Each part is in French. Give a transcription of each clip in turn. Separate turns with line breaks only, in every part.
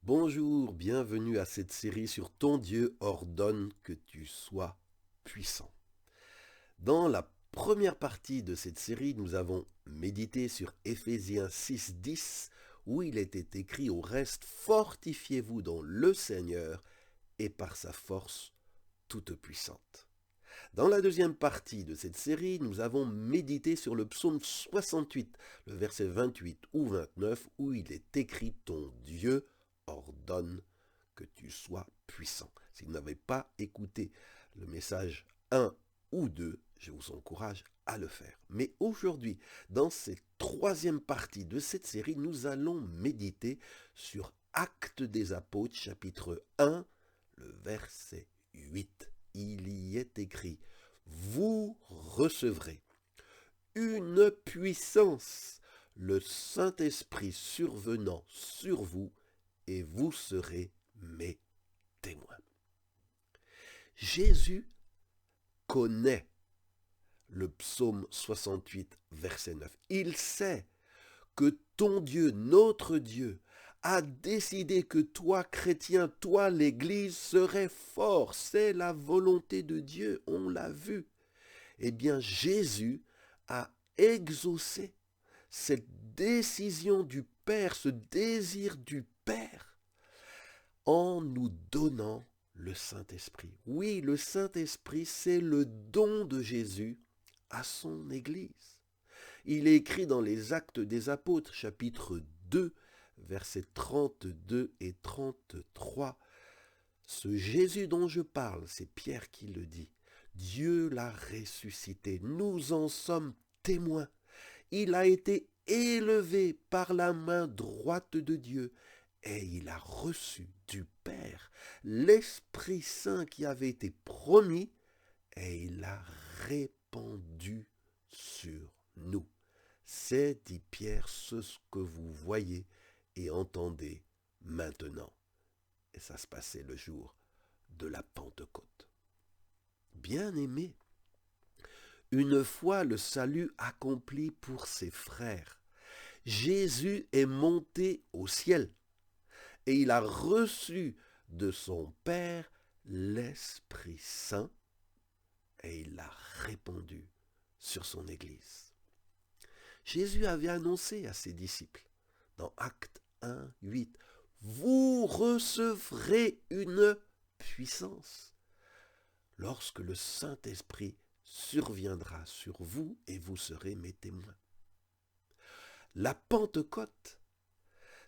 Bonjour, bienvenue à cette série sur Ton Dieu ordonne que tu sois puissant. Dans la première partie de cette série, nous avons médité sur Éphésiens 6:10 où il était écrit au reste, fortifiez-vous dans le Seigneur et par sa force toute puissante. Dans la deuxième partie de cette série, nous avons médité sur le psaume 68, le verset 28 ou 29, où il est écrit « Ton Dieu ordonne que tu sois puissant ». Si vous n'avez pas écouté le message 1 ou 2, je vous encourage à le faire. Mais aujourd'hui, dans cette troisième partie de cette série, nous allons méditer sur Actes des Apôtres, chapitre 1, le verset 8. Il y est écrit « Vous recevrez une puissance, le Saint-Esprit survenant sur vous, et vous serez mes témoins. » Jésus connaît le psaume 68, verset 9. Il sait que ton Dieu, notre Dieu, a décidé que toi, chrétien, toi, l'Église, serais fort. C'est la volonté de Dieu, on l'a vu. Eh bien, Jésus a exaucé cette décision du Père, ce désir du Père, en nous donnant le Saint-Esprit. Oui, le Saint-Esprit, c'est le don de Jésus à son Église. Il est écrit dans les Actes des Apôtres, chapitre 2, versets 32 et 33. Ce Jésus dont je parle, c'est Pierre qui le dit. Dieu l'a ressuscité. Nous en sommes témoins. Il a été élevé par la main droite de Dieu et il a reçu du Père l'Esprit Saint qui avait été promis et il l'a répandu sur nous. C'est, dit Pierre, ce que vous voyez et entendez maintenant. Et ça se passait le jour de la Pentecôte. Bien-aimés, une fois le salut accompli pour ses frères, Jésus est monté au ciel et il a reçu de son Père l'Esprit Saint et il l'a répandu sur son Église. Jésus avait annoncé à ses disciples dans Actes 1, 8, « Vous recevrez une puissance lorsque le Saint-Esprit surviendra sur vous et vous serez mes témoins. » La Pentecôte,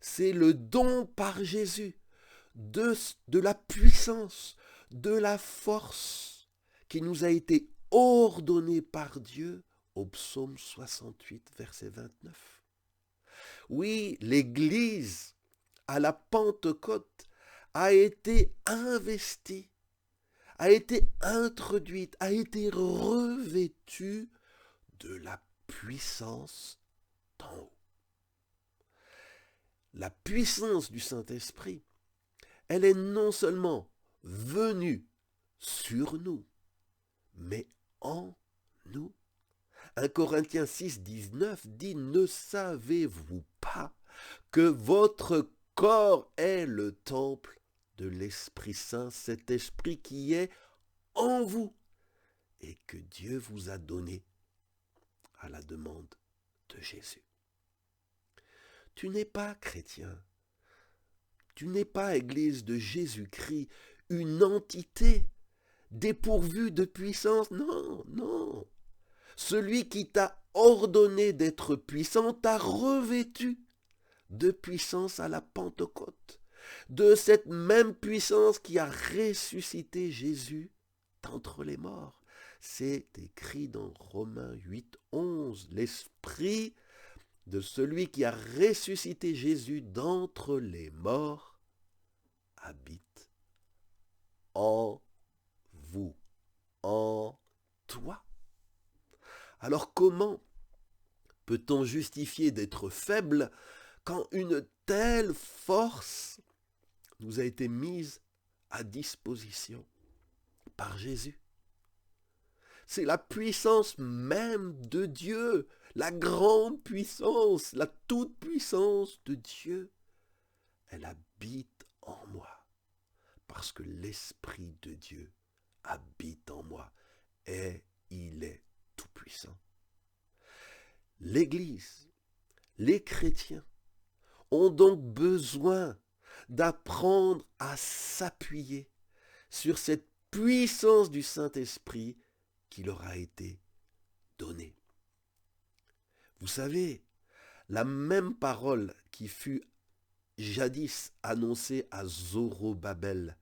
c'est le don par Jésus de la puissance, de la force qui nous a été ordonnée par Dieu au psaume 68, verset 29. Oui, l'Église, à la Pentecôte, a été investie, a été introduite, a été revêtue de la puissance d'en haut. La puissance du Saint-Esprit, elle est non seulement venue sur nous, mais en nous. 1 Corinthiens 6, 19 dit « Ne savez-vous pas que votre corps est le temple de l'Esprit Saint, cet Esprit qui est en vous et que Dieu vous a donné à la demande de Jésus. » Tu n'es pas chrétien, tu n'es pas Église de Jésus-Christ, une entité dépourvue de puissance. Non, non. Celui qui t'a ordonné d'être puissant t'a revêtu de puissance à la Pentecôte, de cette même puissance qui a ressuscité Jésus d'entre les morts. C'est écrit dans Romains 8, 11. L'esprit de celui qui a ressuscité Jésus d'entre les morts habite en vous, en toi. Alors comment peut-on justifier d'être faible quand une telle force nous a été mise à disposition par Jésus? C'est la puissance même de Dieu, la grande puissance, la toute-puissance de Dieu. Elle habite parce que l'Esprit de Dieu habite en moi et il est tout-puissant. L'Église, les chrétiens ont donc besoin d'apprendre à s'appuyer sur cette puissance du Saint-Esprit qui leur a été donnée. Vous savez, la même parole qui fut jadis annoncée à Zorobabel,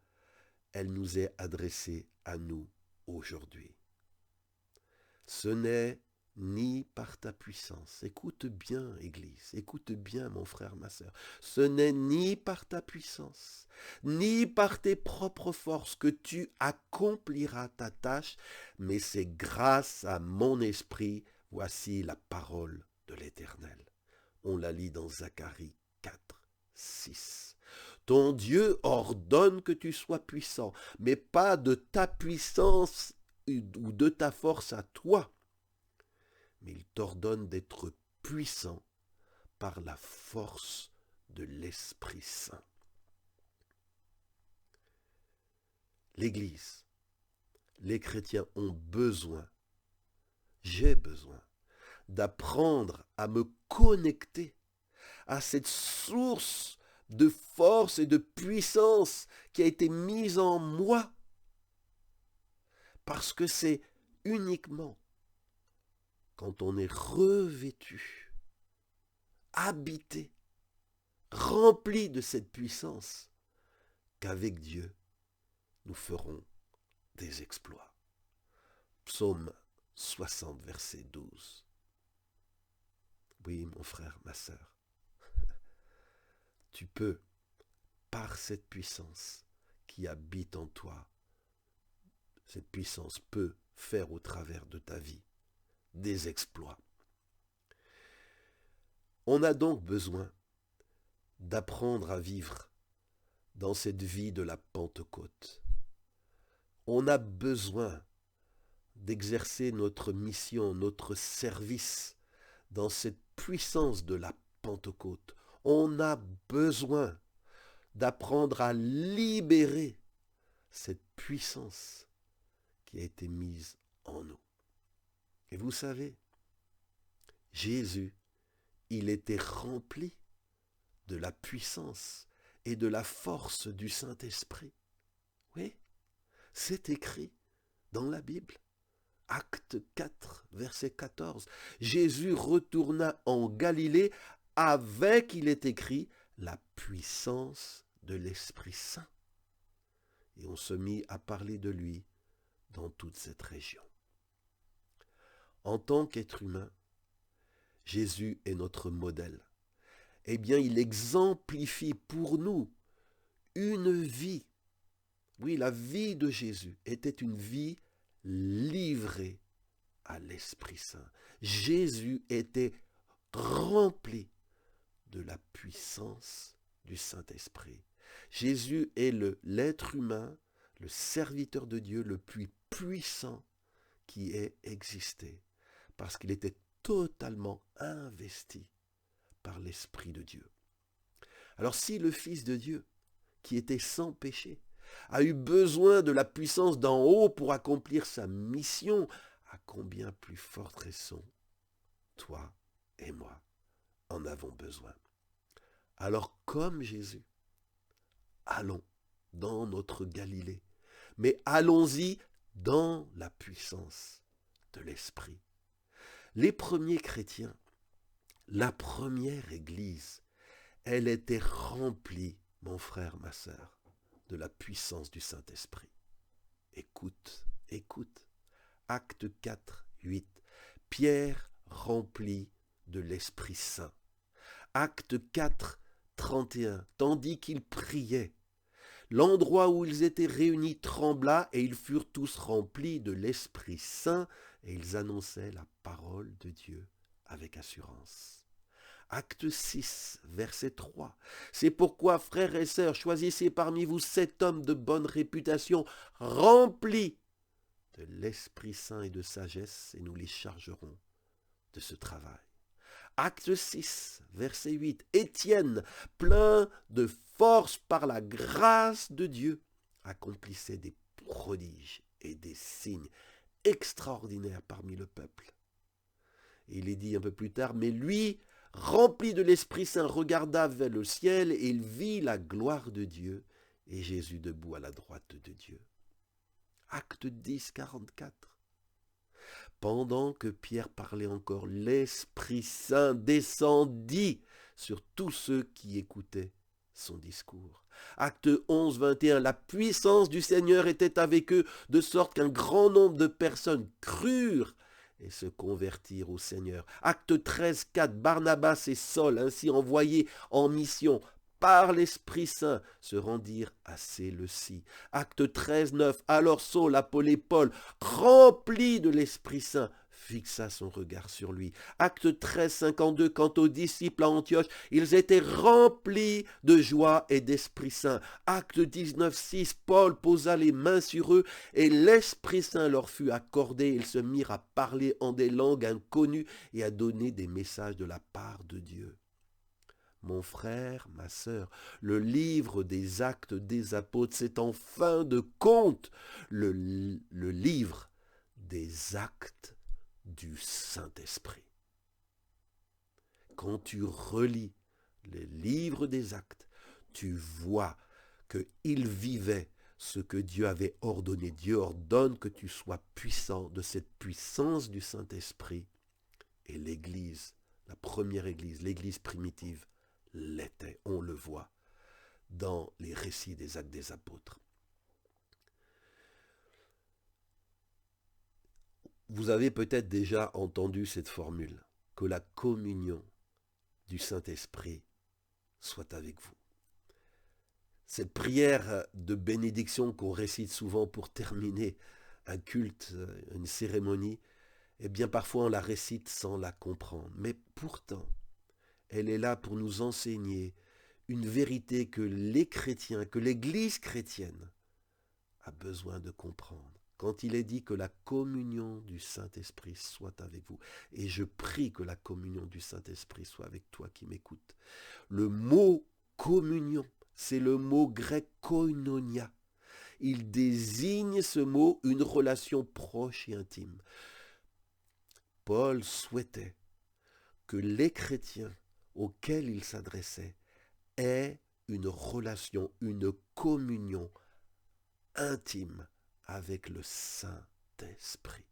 elle nous est adressée à nous aujourd'hui. Ce n'est ni par ta puissance, écoute bien Église, écoute bien mon frère, ma sœur, ce n'est ni par ta puissance, ni par tes propres forces que tu accompliras ta tâche, mais c'est grâce à mon esprit, voici la parole de l'Éternel. On la lit dans Zacharie 4, 6. Ton Dieu ordonne que tu sois puissant, mais pas de ta puissance ou de ta force à toi, mais il t'ordonne d'être puissant par la force de l'Esprit Saint. L'Église, les chrétiens ont besoin, j'ai besoin, d'apprendre à me connecter à cette source de force et de puissance qui a été mise en moi, parce que c'est uniquement quand on est revêtu, habité, rempli de cette puissance, qu'avec Dieu, nous ferons des exploits. Psaume 60, verset 12. Oui, mon frère, ma sœur, tu peux, par cette puissance qui habite en toi, cette puissance peut faire au travers de ta vie des exploits. On a donc besoin d'apprendre à vivre dans cette vie de la Pentecôte. On a besoin d'exercer notre mission, notre service dans cette puissance de la Pentecôte. On a besoin d'apprendre à libérer cette puissance qui a été mise en nous. Et vous savez, Jésus, il était rempli de la puissance et de la force du Saint-Esprit. Oui, c'est écrit dans la Bible. Acte 4, verset 14. Jésus retourna en Galilée avec, il est écrit, la puissance de l'Esprit Saint. Et on se mit à parler de lui dans toute cette région. En tant qu'être humain, Jésus est notre modèle. Eh bien, il exemplifie pour nous une vie. Oui, la vie de Jésus était une vie livrée à l'Esprit Saint. Jésus était rempli de la puissance du Saint-Esprit. Jésus est l'être humain, le serviteur de Dieu le plus puissant qui ait existé, parce qu'il était totalement investi par l'Esprit de Dieu. Alors si le Fils de Dieu, qui était sans péché, a eu besoin de la puissance d'en haut pour accomplir sa mission, à combien plus forte raison, toi et moi en avons besoin. Alors comme Jésus, allons dans notre Galilée, mais allons-y dans la puissance de l'Esprit. Les premiers chrétiens, la première Église, elle était remplie, mon frère, ma sœur, de la puissance du Saint-Esprit. Écoute, écoute. Acte 4, 8. Pierre rempli de l'Esprit Saint. Acte 4, 31. Tandis qu'ils priaient, l'endroit où ils étaient réunis trembla et ils furent tous remplis de l'Esprit Saint et ils annonçaient la parole de Dieu avec assurance. Acte 6, verset 3. C'est pourquoi, frères et sœurs, choisissez parmi vous 7 hommes de bonne réputation, remplis de l'Esprit Saint et de sagesse, et nous les chargerons de ce travail. Acte 6, verset 8. Étienne, plein de force par la grâce de Dieu, accomplissait des prodiges et des signes extraordinaires parmi le peuple. Et il est dit un peu plus tard, mais lui, rempli de l'Esprit Saint, regarda vers le ciel et il vit la gloire de Dieu et Jésus debout à la droite de Dieu. Acte 10, 44. Pendant que Pierre parlait encore, l'Esprit Saint descendit sur tous ceux qui écoutaient son discours. Acte 11, 21. La puissance du Seigneur était avec eux, de sorte qu'un grand nombre de personnes crurent et se convertirent au Seigneur. Acte 13, 4. Barnabas et Saul, ainsi envoyés en mission par l'Esprit Saint, se rendirent à Séleucie. Acte 13, 9. Alors Saul, appelé Paul, rempli de l'Esprit Saint, fixa son regard sur lui. Acte 13, 52. Quant aux disciples à Antioche, ils étaient remplis de joie et d'Esprit Saint. Acte 19, 6. Paul posa les mains sur eux et l'Esprit Saint leur fut accordé. Ils se mirent à parler en des langues inconnues et à donner des messages de la part de Dieu. Mon frère, ma sœur, le livre des Actes des Apôtres, c'est en fin de compte le livre des actes du Saint-Esprit. Quand tu relis le livre des Actes, tu vois qu'il vivait ce que Dieu avait ordonné. Dieu ordonne que tu sois puissant de cette puissance du Saint-Esprit. Et l'Église, la première Église, l'Église primitive, l'était. On le voit dans les récits des Actes des Apôtres. Vous avez peut-être déjà entendu cette formule, que la communion du Saint-Esprit soit avec vous. Cette prière de bénédiction qu'on récite souvent pour terminer un culte, une cérémonie, eh bien parfois on la récite sans la comprendre. Mais pourtant, elle est là pour nous enseigner une vérité que les chrétiens, que l'Église chrétienne a besoin de comprendre. Quand il est dit que la communion du Saint-Esprit soit avec vous, et je prie que la communion du Saint-Esprit soit avec toi qui m'écoutes. Le mot communion, c'est le mot grec koinonia. Il désigne ce mot une relation proche et intime. Paul souhaitait que les chrétiens auxquels il s'adressait aient une relation, une communion intime avec le Saint-Esprit.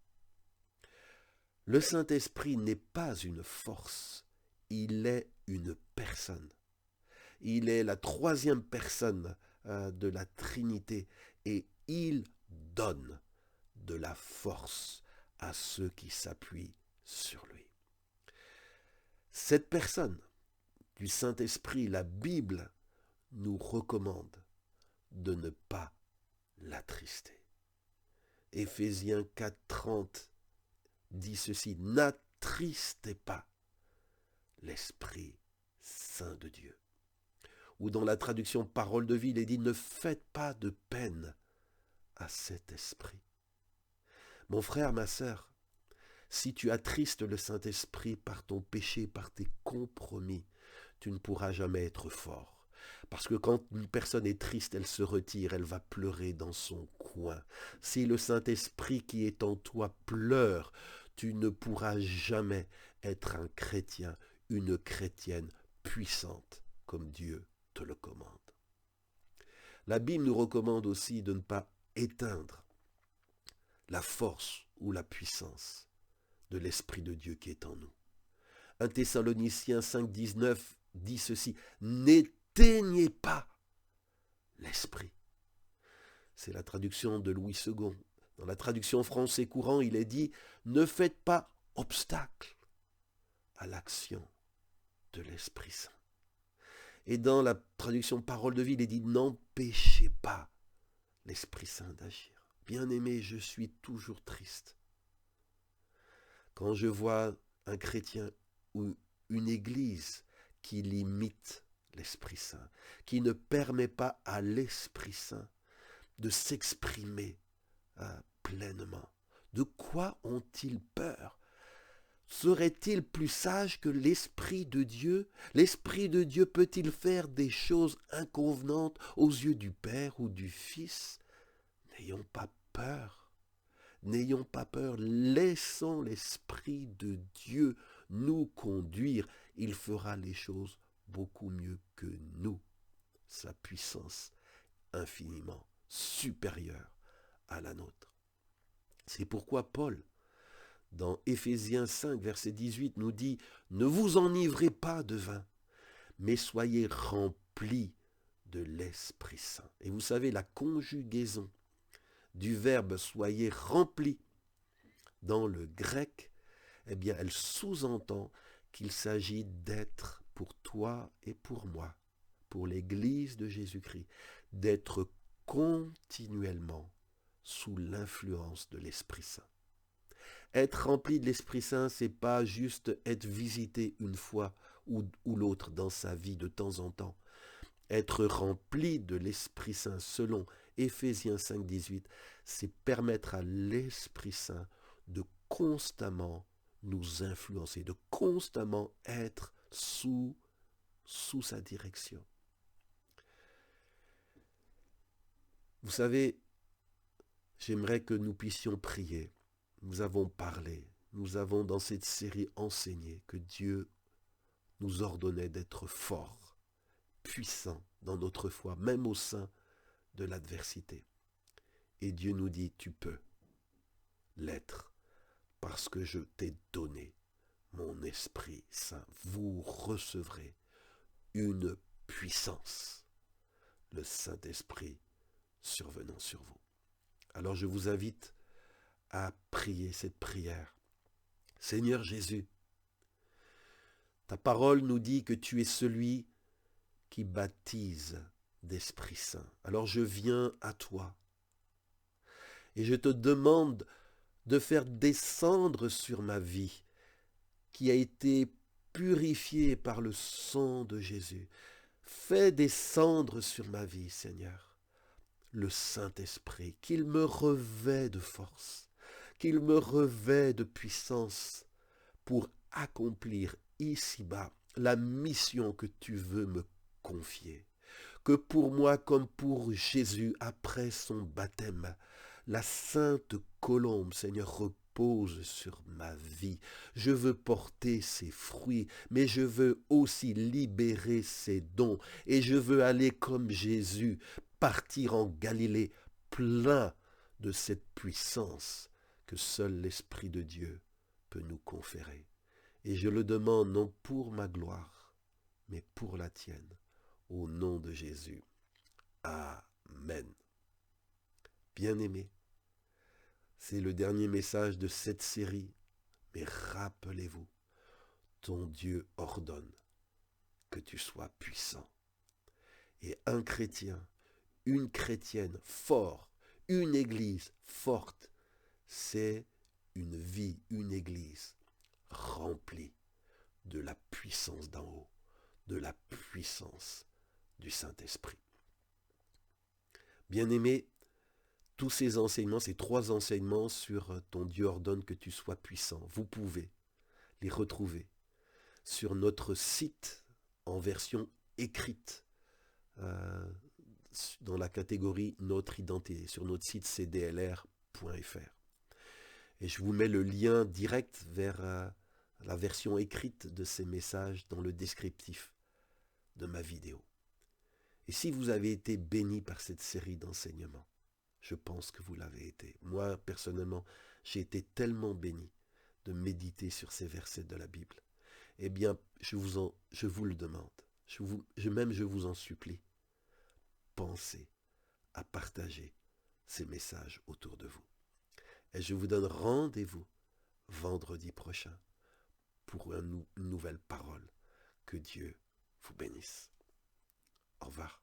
Le Saint-Esprit n'est pas une force, il est une personne. Il est la troisième personne de la Trinité et il donne de la force à ceux qui s'appuient sur lui. Cette personne du Saint-Esprit, la Bible nous recommande de ne pas l'attrister. Éphésiens 4:30 dit ceci, n'attristez pas l'Esprit Saint de Dieu. Ou dans la traduction Parole de vie, il est dit, ne faites pas de peine à cet esprit. Mon frère, ma sœur, si tu attristes le Saint-Esprit par ton péché, par tes compromis, tu ne pourras jamais être fort. Parce que quand une personne est triste, elle se retire, elle va pleurer dans son coin. Si le Saint-Esprit qui est en toi pleure, tu ne pourras jamais être un chrétien, une chrétienne puissante comme Dieu te le commande. La Bible nous recommande aussi de ne pas éteindre la force ou la puissance de l'Esprit de Dieu qui est en nous. 1 Thessaloniciens 5:19 dit ceci, n'éteignez pas l'Esprit. C'est la traduction de Louis II. Dans la traduction français courant, il est dit, ne faites pas obstacle à l'action de l'Esprit Saint. Et dans la traduction Parole de vie, il est dit, n'empêchez pas l'Esprit Saint d'agir. Bien-aimé, je suis toujours triste quand je vois un chrétien ou une église qui limite l'Esprit Saint, qui ne permet pas à l'Esprit Saint de s'exprimer pleinement. De quoi ont-ils peur? serait-il plus sage que l'Esprit de Dieu? L'Esprit de Dieu peut-il faire des choses inconvenantes aux yeux du Père ou du Fils? N'ayons pas peur. N'ayons pas peur. Laissons l'Esprit de Dieu nous conduire. Il fera les choses beaucoup mieux que nous. Sa puissance infiniment supérieure à la nôtre. C'est pourquoi Paul, dans Éphésiens 5, verset 18, nous dit « Ne vous enivrez pas de vin, mais soyez remplis de l'Esprit Saint. » Et vous savez, la conjugaison du verbe « soyez remplis » dans le grec, eh bien, elle sous-entend qu'il s'agit d'être pour toi et pour moi, pour l'Église de Jésus-Christ, d'être continuellement sous l'influence de l'Esprit Saint. Être rempli de l'Esprit Saint, c'est pas juste être visité une fois ou l'autre dans sa vie de temps en temps. Être rempli de l'Esprit Saint, selon Éphésiens 5, 18, c'est permettre à l'Esprit Saint de constamment nous influencer, de constamment être sous sa direction. Vous savez, j'aimerais que nous puissions prier. Nous avons parlé, nous avons dans cette série enseigné que Dieu nous ordonnait d'être forts, puissants dans notre foi, même au sein de l'adversité. Et Dieu nous dit, tu peux l'être parce que je t'ai donné mon Esprit Saint. Vous recevrez une puissance, le Saint-Esprit survenant sur vous. Alors je vous invite à prier cette prière. Seigneur Jésus, ta parole nous dit que tu es celui qui baptise d'Esprit Saint. Alors je viens à toi et je te demande de faire descendre sur ma vie, qui a été purifiée par le sang de Jésus. Fais descendre sur ma vie, Seigneur, le Saint-Esprit, qu'il me revêt de force, qu'il me revêt de puissance pour accomplir ici-bas la mission que tu veux me confier. Que pour moi, comme pour Jésus, après son baptême, la sainte colombe, Seigneur, repose sur ma vie. Je veux porter ses fruits, mais je veux aussi libérer ses dons. Et je veux aller comme Jésus, partir en Galilée, plein de cette puissance que seul l'Esprit de Dieu peut nous conférer. Et je le demande non pour ma gloire, mais pour la tienne, au nom de Jésus. Amen. Bien-aimés, c'est le dernier message de cette série, mais rappelez-vous, ton Dieu ordonne que tu sois puissant. Et un chrétien, une chrétienne fort, une église forte, c'est une vie, une église remplie de la puissance d'en haut, de la puissance du Saint-Esprit. Bien-aimés, tous ces enseignements, ces 3 enseignements sur ton Dieu ordonne que tu sois puissant, vous pouvez les retrouver sur notre site en version écrite, dans la catégorie Notre identité, sur notre site cdlr.fr. Et je vous mets le lien direct vers la version écrite de ces messages dans le descriptif de ma vidéo. Et si vous avez été béni par cette série d'enseignements, je pense que vous l'avez été. Moi, personnellement, j'ai été tellement béni de méditer sur ces versets de la Bible. Eh bien, je vous le demande, je vous en supplie, pensez à partager ces messages autour de vous. Et je vous donne rendez-vous vendredi prochain pour une nouvelle parole. Que Dieu vous bénisse. Au revoir.